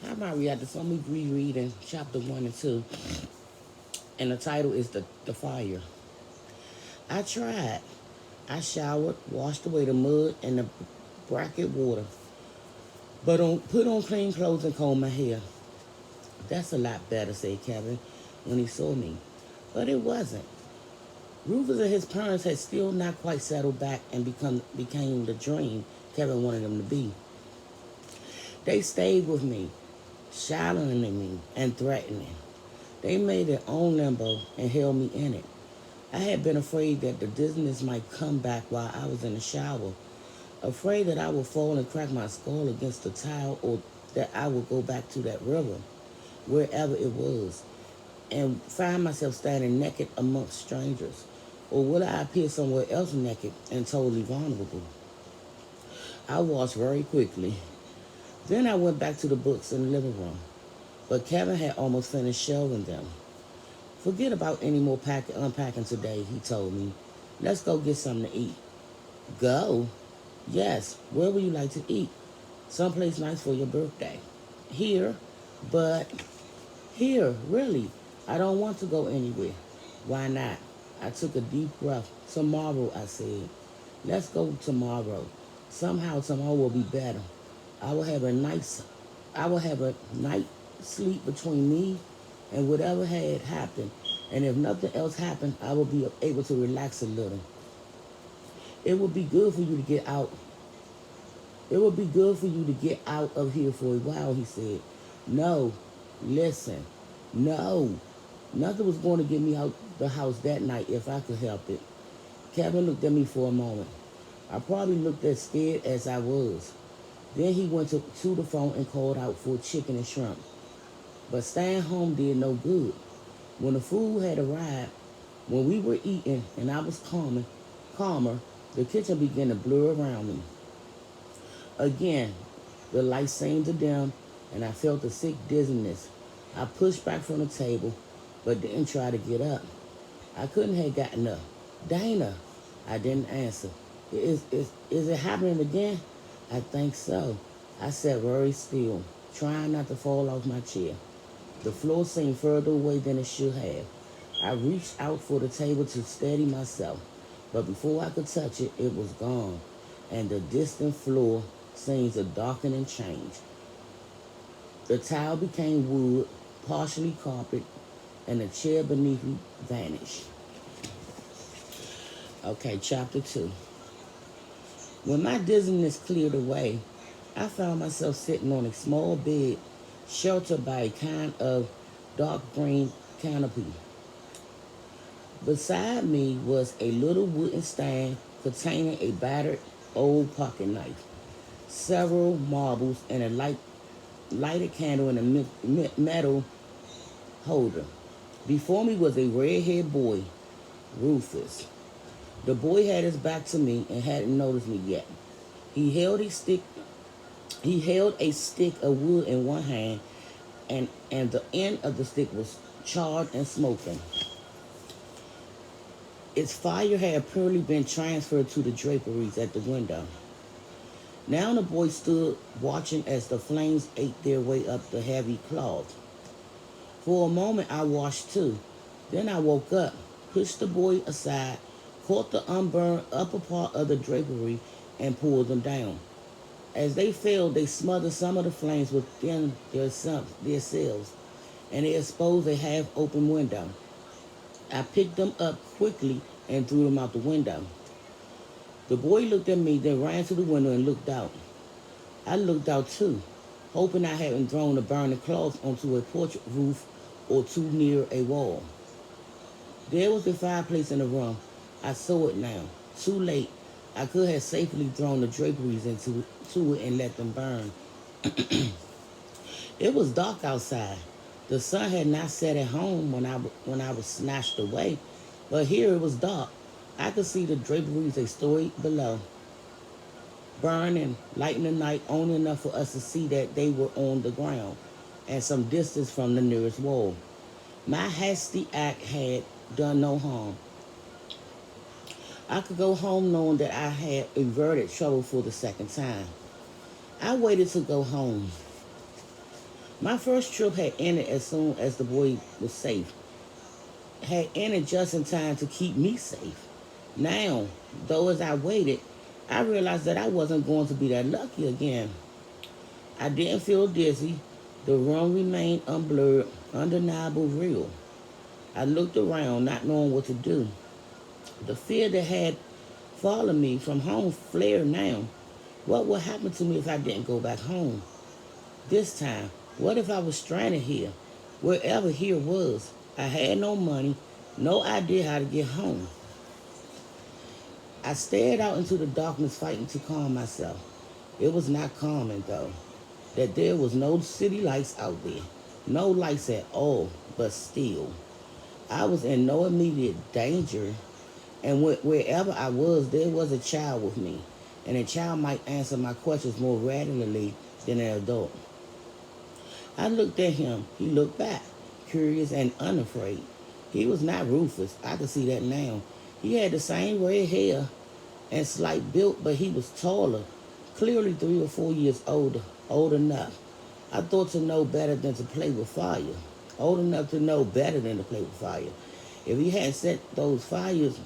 Hi, Marietta. So I'm rereading chapter 1 and 2, and the title is the Fire. I tried. I showered, washed away the mud and the bracket water, but put on clean clothes and combed my hair. That's a lot better, said Kevin when he saw me. But it wasn't. Rufus and his parents had still not quite settled back and became the dream Kevin wanted them to be. They stayed with me, shadowing me and threatening. They made their own limbo and held me in it. I had been afraid that the dizziness might come back while I was in the shower, afraid that I would fall and crack my skull against the tile or that I would go back to that river, wherever it was, and find myself standing naked amongst strangers. Or would I appear somewhere else naked and totally vulnerable? I washed very quickly. Then I went back to the books in the living room, but Kevin had almost finished shelving them. Forget about any more unpacking today, he told me. Let's go get something to eat. Go? Yes. Where would you like to eat? Someplace nice for your birthday. Here, but here, really. I don't want to go anywhere. Why not? I took a deep breath. Tomorrow, I said. Let's go tomorrow. Somehow tomorrow will be better. I will have a nice I will have a night sleep between me and whatever had happened. And if nothing else happened, I will be able to relax a little. It would be good for you to get out. It would be good for you to get out of here for a while, he said. No, listen, no. Nothing was going to get me out the house that night if I could help it. Kevin looked at me for a moment. I probably looked as scared as I was. Then he went to the phone and called out for chicken and shrimp. But staying home did no good. When the food had arrived, when we were eating and I was calmer, the kitchen began to blur around me. Again, the lights seemed to dim and I felt a sick dizziness. I pushed back from the table, but didn't try to get up. I couldn't have gotten up. Dana, I didn't answer. Is it happening again? I think so. I sat very still, trying not to fall off my chair. The floor seemed further away than it should have. I reached out for the table to steady myself, but before I could touch it, it was gone, and the distant floor seemed to darken and change. The tile became wood, partially carpet, and the chair beneath me vanished. Okay, chapter 2. When my dizziness cleared away, I found myself sitting on a small bed sheltered by a kind of dark green canopy. Beside me was a little wooden stand containing a battered old pocket knife, several marbles, and a lighted candle in a metal holder. Before me was a red-haired boy, Rufus. The boy had his back to me and hadn't noticed me yet. He held a stick. He held a stick of wood in one hand, and the end of the stick was charred and smoking. Its fire had apparently been transferred to the draperies at the window. Now the boy stood watching as the flames ate their way up the heavy cloth. For a moment I watched too. Then I woke up, pushed the boy aside, caught the unburned upper part of the drapery, and pulled them down. As they fell, they smothered some of the flames within themselves, and they exposed a half-open window. I picked them up quickly and threw them out the window. The boy looked at me, then ran to the window and looked out. I looked out too, hoping I hadn't thrown the burning cloth onto a porch roof or too near a wall. There was a fireplace in the room. I saw it now. Too late. I could have safely thrown the draperies into it and let them burn. It was dark outside. The sun had not set at home when I was snatched away, but here it was dark. I could see the draperies a story below, burning, lighting the night only enough for us to see that they were on the ground and some distance from the nearest wall. My hasty act had done no harm. I could go home knowing that I had averted trouble for the second time. I waited to go home. My first trip had ended as soon as the boy was safe. Had ended just in time to keep me safe. Now, though as I waited, I realized that I wasn't going to be that lucky again. I didn't feel dizzy. The room remained unblurred, undeniable real. I looked around, not knowing what to do. The fear that had followed me from home flared now. What would happen to me if I didn't go back home? This time, what if I was stranded here, wherever here was? I had no money, no idea how to get home. I stared out into the darkness, fighting to calm myself. It was not calming, though, that there was no city lights out there, no lights at all, but still. I was in no immediate danger, and wherever I was, there was a child with me, and a child might answer my questions more readily than an adult. I looked at him. He looked back, curious and unafraid. He was not Rufus. I could see that now. He had the same red hair and slight build, but he was taller, clearly 3 or 4 years older, old enough. I thought to know better than to play with fire. Old enough to know better than to play with fire. If he hadn't set those fires,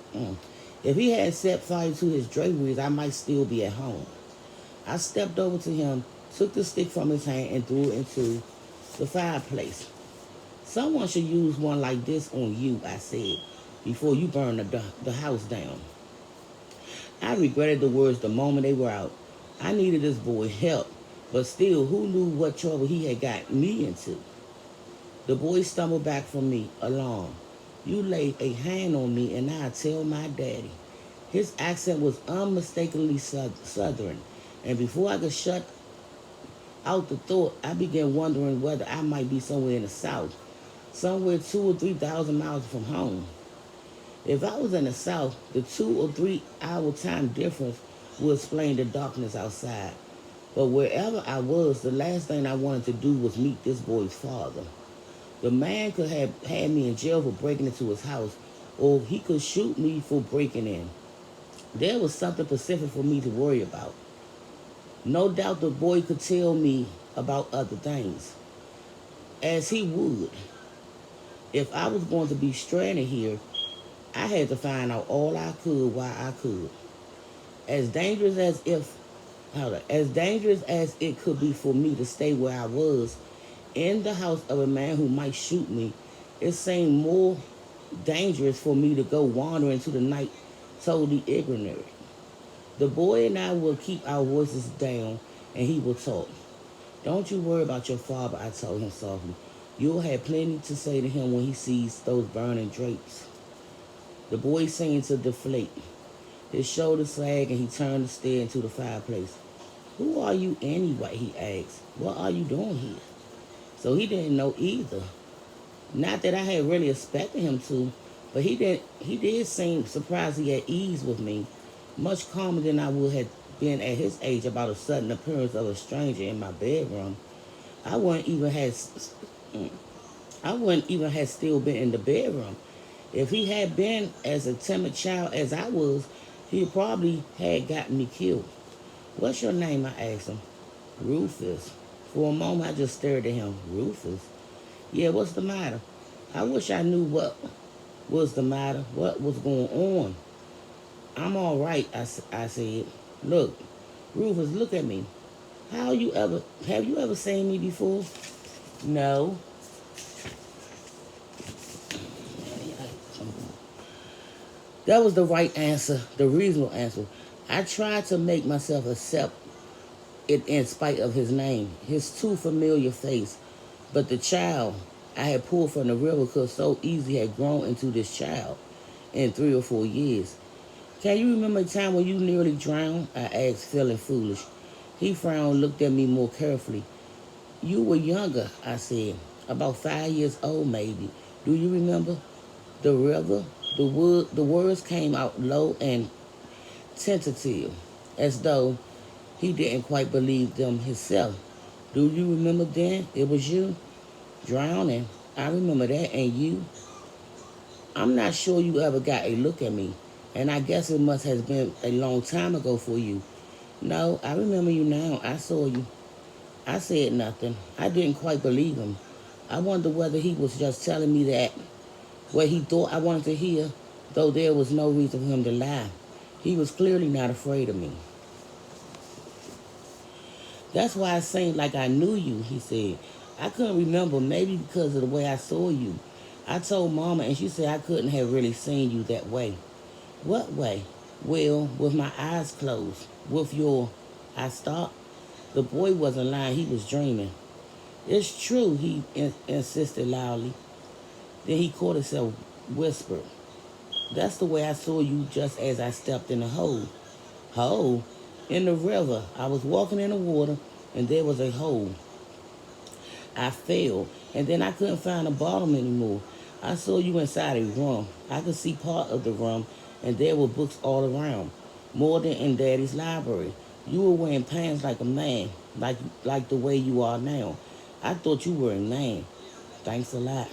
if he hadn't set fire to his draperies, I might still be at home. I stepped over to him, took the stick from his hand, and threw it into the fireplace. Someone should use one like this on you, I said, before you burn the house down. I regretted the words the moment they were out. I needed this boy help, but still, who knew what trouble he had got me into? The boy stumbled back from me, alarmed. You laid a hand on me, and I'll tell my daddy. His accent was unmistakably southern, and before I could shut out the thought, I began wondering whether I might be somewhere in the south, somewhere 2 or 3 thousand miles from home. If I was in the south, the 2 or 3 hour time difference would explain the darkness outside. But wherever I was, the last thing I wanted to do was meet this boy's father. The man could have had me in jail for breaking into his house, or he could shoot me for breaking in. There was something specific for me to worry about. No doubt the boy could tell me about other things, as he would. If I was going to be stranded here, I had to find out all I could while I could. As dangerous as if, as dangerous as it could be for me to stay where I was, in the house of a man who might shoot me, it seemed more dangerous for me to go wandering into the night totally ignorant. The boy and I will keep our voices down, and he will talk. Don't you worry about your father, I told him softly. You'll have plenty to say to him when he sees those burning drapes. The boy seemed to deflate. His shoulders sagged, and he turned to stare into the fireplace. Who are you anyway, he asked. What are you doing here? So he didn't know either. Not that I had really expected him to, but he did seem surprisingly at ease with me, much calmer than I would have been at his age about a sudden appearance of a stranger in my bedroom. I wouldn't even have still been in the bedroom. If he had been as a timid child as I was, he probably had gotten me killed. What's your name? I asked him. Rufus. For a moment, I just stared at him. Rufus? Yeah, what's the matter? I wish I knew what was the matter, what was going on. I'm all right, I said. Look, Rufus, look at me. Have you ever seen me before? No. That was the right answer, the reasonable answer. I tried to make myself accept it in spite of his name, his too familiar face. But the child I had pulled from the river could so easily have grown into this child in 3 or 4 years. Can you remember a time when you nearly drowned? I asked, feeling foolish. He frowned, looked at me more carefully. You were younger, I said, about 5 years old maybe. Do you remember? The river, the words came out low and tentative, as though he didn't quite believe them himself. Do you remember then? It was you? Drowning. I remember that. And you? I'm not sure you ever got a look at me, and I guess it must have been a long time ago for you. No, I remember you now. I saw you. I said nothing. I didn't quite believe him. I wondered whether he was just telling me that what he thought I wanted to hear, though there was no reason for him to lie. He was clearly not afraid of me. That's why it seemed like I knew you, he said. I couldn't remember, maybe because of the way I saw you. I told Mama, and she said I couldn't have really seen you that way. What way? Well, with my eyes closed. With your... I stopped. The boy wasn't lying, he was dreaming. It's true, he insisted loudly. Then he caught himself, whispered. That's the way I saw you just as I stepped in the hole. Hole? In the river. I was walking in the water, and there was a hole. I fell, and then I couldn't find the bottom anymore. I saw you inside a room. I could see part of the room, and there were books all around, more than in Daddy's library. You were wearing pants like a man, like the way you are now. I thought you were a man. Thanks a lot.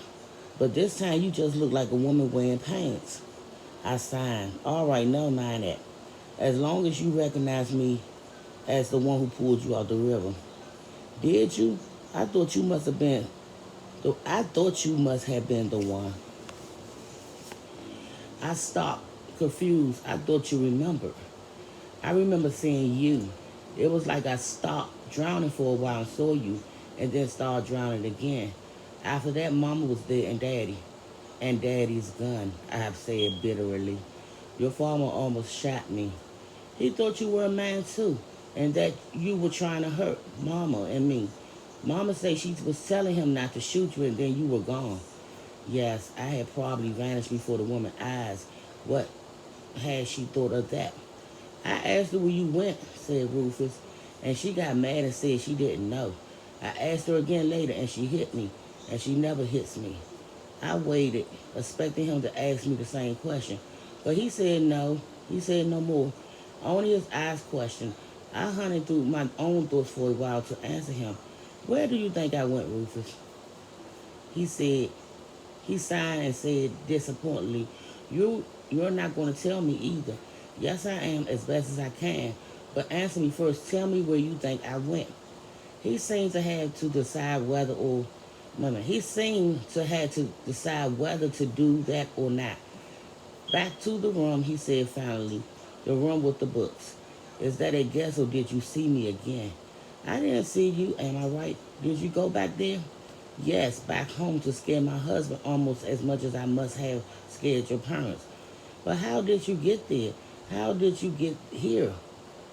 But this time you just look like a woman wearing pants. I signed. All right, never mind that. As long as you recognize me as the one who pulled you out the river. Did you? I thought you must have been. I thought you must have been the one. I stopped, confused. I thought you remembered. I remember seeing you. It was like I stopped drowning for a while and saw you, and then started drowning again. After that, Mama was there and Daddy. And Daddy's gun, I have said bitterly. Your father almost shot me. He thought you were a man too, and that you were trying to hurt Mama and me. Mama said she was telling him not to shoot you, and then you were gone. Yes, I had probably vanished before the woman's eyes. What had she thought of that? I asked her where you went, said Rufus, and she got mad and said she didn't know. I asked her again later, and she hit me, and she never hits me. I waited, expecting him to ask me the same question, but he said no. He said no more. Only his eyes questioned. I hunted through my own thoughts for a while to answer him. Where do you think I went, Rufus? He said, he sighed and said disappointedly, you're not going to tell me either. Yes, I am, as best as I can. But answer me first. Tell me where you think I went. He seemed to have to decide whether or... He seemed to have to decide whether to do that or not. Back to the room, he said finally. The room with the books. Is that a guess, or did you see me again? I didn't see you, am I right? Did you go back there? Yes, back home to scare my husband almost as much as I must have scared your parents. But how did you get there? How did you get here?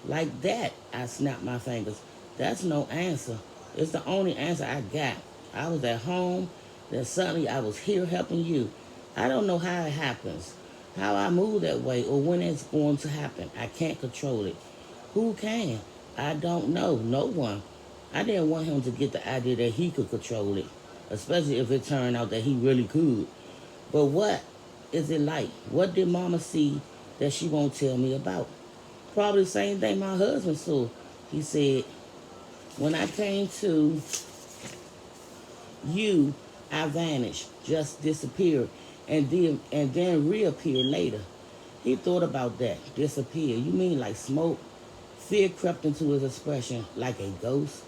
Like that, I snapped my fingers. That's no answer. It's the only answer I got. I was at home, then suddenly I was here helping you. I don't know how it happens, how I move that way, or when it's going to happen. I can't control it. Who can? I don't know. No one. I didn't want him to get the idea that he could control it, especially if it turned out that he really could. But what is it like? What did Mama see that she won't tell me about? Probably the same thing my husband saw. He said, when I came to you, I vanished, just disappeared, and then reappeared later. He thought about that, disappear. You mean like smoke? Fear crept into his expression, like a ghost.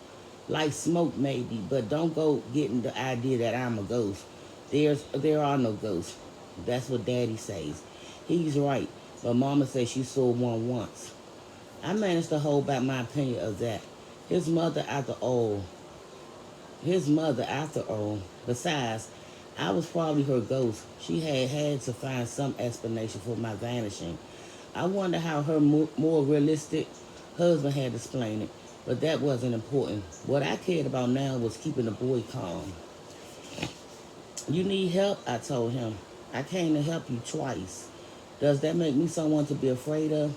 Like smoke maybe, but don't go getting the idea that I'm a ghost. There are no ghosts. That's what Daddy says. He's right, but Mama says she saw one once. I managed to hold back my opinion of that. His mother after all. Besides, I was probably her ghost. She had to find some explanation for my vanishing. I wonder how her more realistic husband had explained it, but that wasn't important. What I cared about now was keeping the boy calm. You need help? I told him. I came to help you twice. Does that make me someone to be afraid of?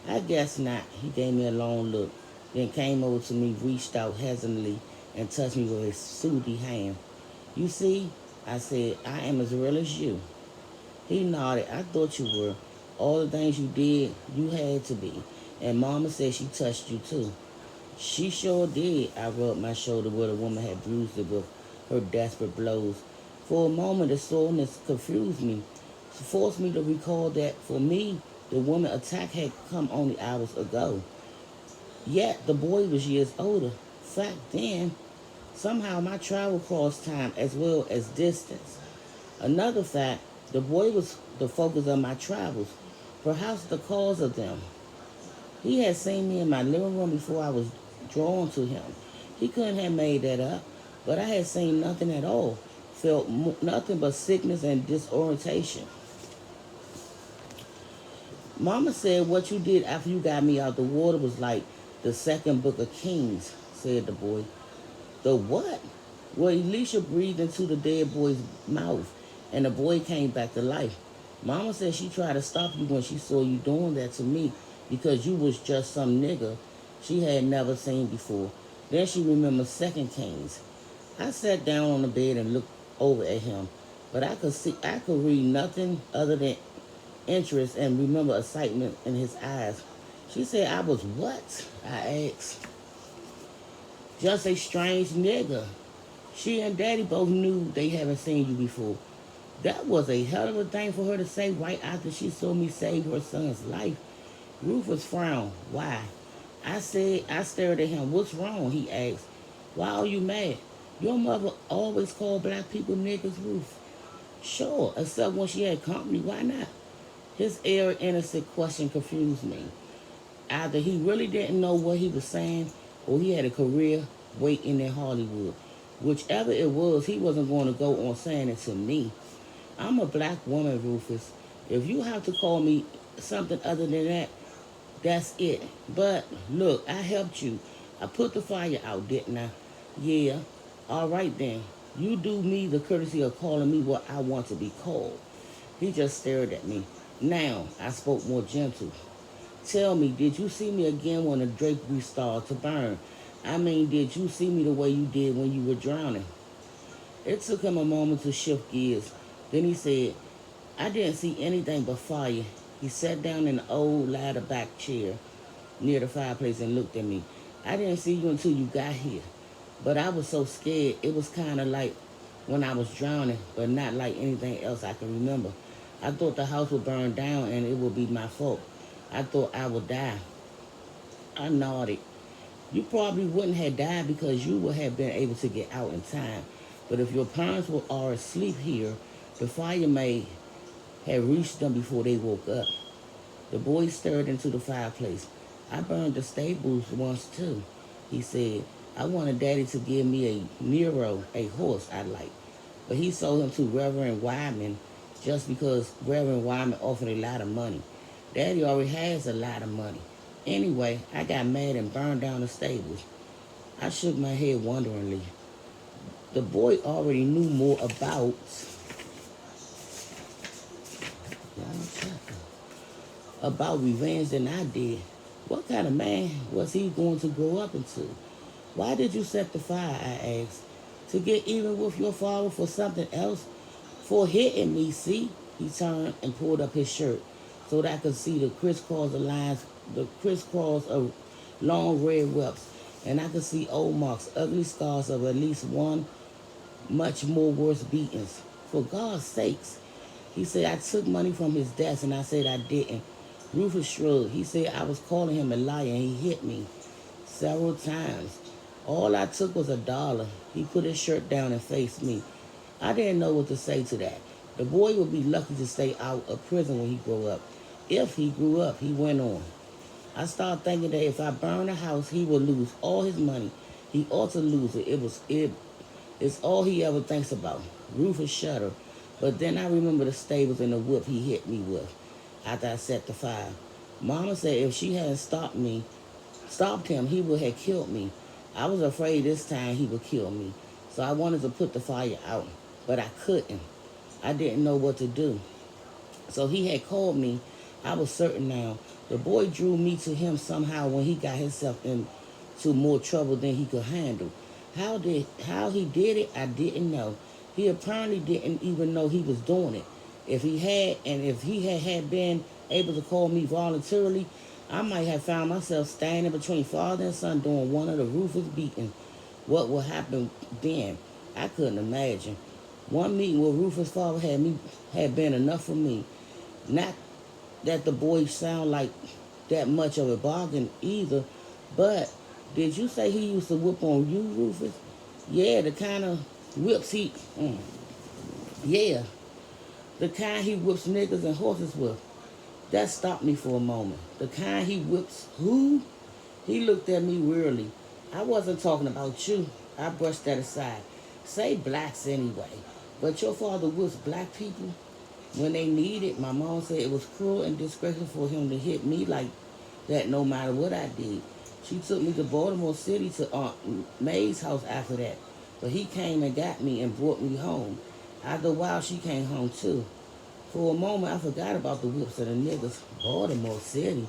I guess not. He gave me a long look, then came over to me, reached out hesitantly, and touched me with his sooty hand. You see, I said, I am as real as you. He nodded. I thought you were. All the things you did, you had to be. And Mama said she touched you too. She sure did. I rubbed my shoulder where the woman had bruised it with her desperate blows. For a moment, the soreness confused me, forced me to recall that for me, the woman attack had come only hours ago. Yet the boy was years older. fact then, somehow my travel crossed time as well as distance. Another fact, the boy was the focus of my travels, perhaps the cause of them. He had seen me in my living room before I was drawn to him. He couldn't have made that up, but I had seen nothing at all, felt nothing but sickness and disorientation. Mama said what you did after you got me out the water was like the second book of Kings, said the boy. The what? Well, Elisha breathed into the dead boy's mouth, and the boy came back to life. Mama said she tried to stop you when she saw you doing that to me because you was just some nigga she had never seen before. Then she remembered Second Kings. I sat down on the bed and looked over at him, but I could read nothing other than interest and remember excitement in his eyes. She said I was what? I asked. Just a strange nigga. She and Daddy both knew they haven't seen you before. That was a hell of a thing for her to say right after she saw me save her son's life. Rufus frowned. Why? I stared at him. What's wrong? He asked. Why are you mad? Your mother always called black people niggas, Ruf. Sure, except when she had company. Why not? His air innocent question confused me. Either he really didn't know what he was saying, or he had a career waiting in Hollywood. Whichever it was, he wasn't going to go on saying it to me. I'm a black woman, Rufus. If you have to call me something other than that, that's it. But look, I helped you. I put the fire out, didn't I? Yeah. All right then. You do me the courtesy of calling me what I want to be called. He just stared at me. Now, I spoke more gentle. Tell me, did you see me again when the drapery started to burn? I mean, did you see me the way you did when you were drowning? It took him a moment to shift gears. Then he said, I didn't see anything but fire. He sat down in an old ladder back chair near the fireplace and looked at me. I didn't see you until you got here. But I was so scared. It was kind of like when I was drowning, but not like anything else I can remember. I thought the house would burn down and it would be my fault. I thought I would die. I nodded. You probably wouldn't have died because you would have been able to get out in time. But if your parents are asleep here, the fire may have reached them before they woke up. The boy stared into the fireplace. I burned the stables once too, he said. I wanted Daddy to give me a Nero, a horse I liked. But he sold him to Reverend Wyman just because Reverend Wyman offered a lot of money. Daddy already has a lot of money. Anyway, I got mad and burned down the stables. I shook my head wonderingly. The boy already knew more about revenge than I did. What kind of man was he going to grow up into? Why did you set the fire, I asked. To get even with your father for something else? For hitting me, see? He turned and pulled up his shirt so that I could see the crisscross of long red whelps, and I could see old marks, ugly scars of at least one much more worse beatings. For God's sakes, he said I took money from his desk, and I said I didn't. Rufus shrugged. He said I was calling him a liar, and he hit me several times. All I took was $1. He put his shirt down and faced me. I didn't know what to say to that. The boy would be lucky to stay out of prison when he grew up. If he grew up, he went on. I started thinking that if I burned the house, he would lose all his money. He ought to lose it. It's all he ever thinks about. Rufus shuddered. But then I remember the stables and the whip he hit me with after I set the fire. Mama said if she hadn't stopped him, he would have killed me. I was afraid this time he would kill me. So I wanted to put the fire out, but I couldn't. I didn't know what to do. So he had called me. I was certain now. The boy drew me to him somehow when he got himself into more trouble than he could handle. How he did it, I didn't know. He apparently didn't even know he was doing it. If he had been able to call me voluntarily, I might have found myself standing between father and son during one of the Rufus beatings. What would happen then? I couldn't imagine. One meeting with Rufus' father had been enough for me. Not that the boy sound like that much of a bargain either, but Did you say he used to whip on you, Rufus? Yeah, the kind of whips he... yeah, the kind he whips niggas and horses with. That stopped me for a moment. The kind he whips who? He looked at me wearily. I wasn't talking about you. I brushed that aside. Say blacks anyway. But your father whips black people when they need it. My mom said it was cruel and disgraceful for him to hit me like that no matter what I did. She took me to Baltimore City to Aunt May's house after that. But he came and got me and brought me home. After a while, she came home too. For a moment, I forgot about the whips of the niggas. Baltimore City,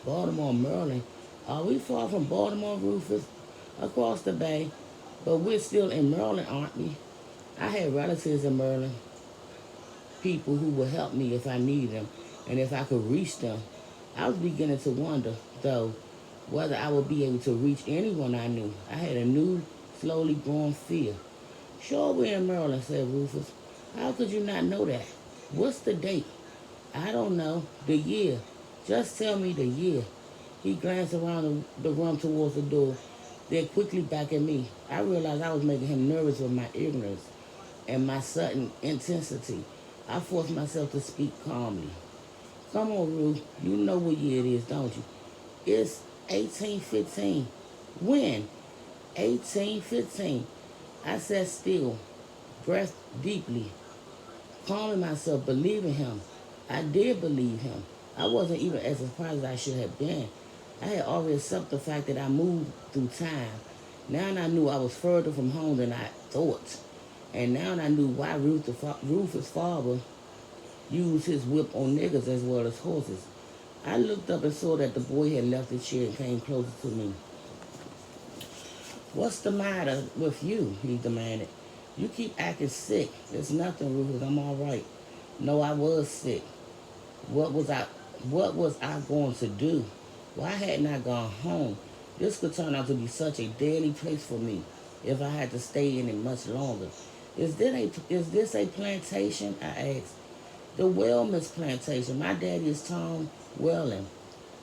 Baltimore, Maryland. Are we far from Baltimore, Rufus? Across the bay. But we're still in Maryland, aren't we? I had relatives in Maryland, people who would help me if I needed them, and if I could reach them. I was beginning to wonder, though, whether I would be able to reach anyone I knew. I had a new, slowly growing fear. Sure, we're in Maryland, said Rufus. How could you not know that? What's the date? I don't know. The year. Just tell me the year. He glanced around the room towards the door, then quickly back at me. I realized I was making him nervous with my ignorance and my sudden intensity. I forced myself to speak calmly. Come on, Ruth. You know what year it is, don't you? It's 1815. When? 1815. I sat still, breathed deeply, calming myself, believing him. I did believe him. I wasn't even as surprised as I should have been. I had already accepted the fact that I moved through time. Now I knew I was further from home than I thought. And now I knew why Rufus' father used his whip on niggas as well as horses. I looked up and saw that the boy had left the chair and came closer to me. What's the matter with you? He demanded. You keep acting sick. It's nothing, Rufus. I'm all right. No, I was sick. What was I going to do? Why hadn't I gone home? This could turn out to be such a deadly place for me if I had to stay in it much longer. Is this a plantation? I asked. The Wellman's plantation. My daddy is Tom Welling.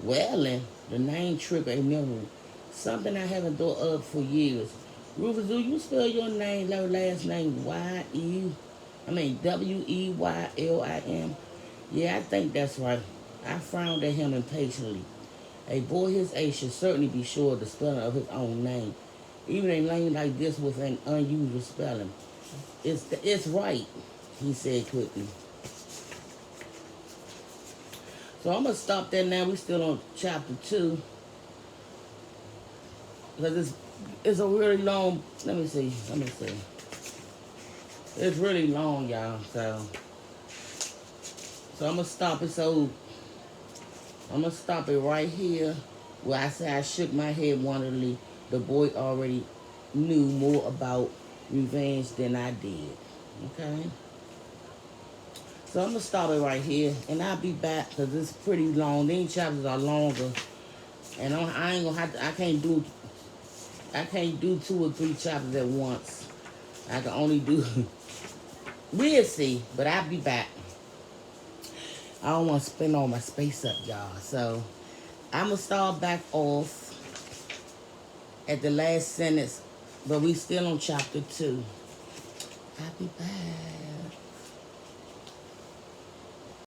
Welling? The name triggered a memory. Something I haven't thought of for years. Rufus, do you spell your name, your last name, Weylim? Yeah, I think that's right. I frowned at him impatiently. A boy his age should certainly be sure of the spelling of his own name, even a name like this with an unusual spelling. It's right, he said quickly. So I'm going to stop there now. We're still on chapter 2. Because it's a really long, let me see. It's really long, y'all. So I'm going to stop it. So I'm going to stop it right here where I say I shook my head wonderingly. The boy already knew more about revenge than I did. Okay? So I'm going to stop it right here. And I'll be back because it's pretty long. These chapters are longer. And I ain't going to have to, I can't do 2 or 3 chapters at once. I can only do, we'll see, but I'll be back. I don't want to spend all my space up, y'all. So I'm going to start back off at the last sentence, but we still on chapter 2. I'll be back.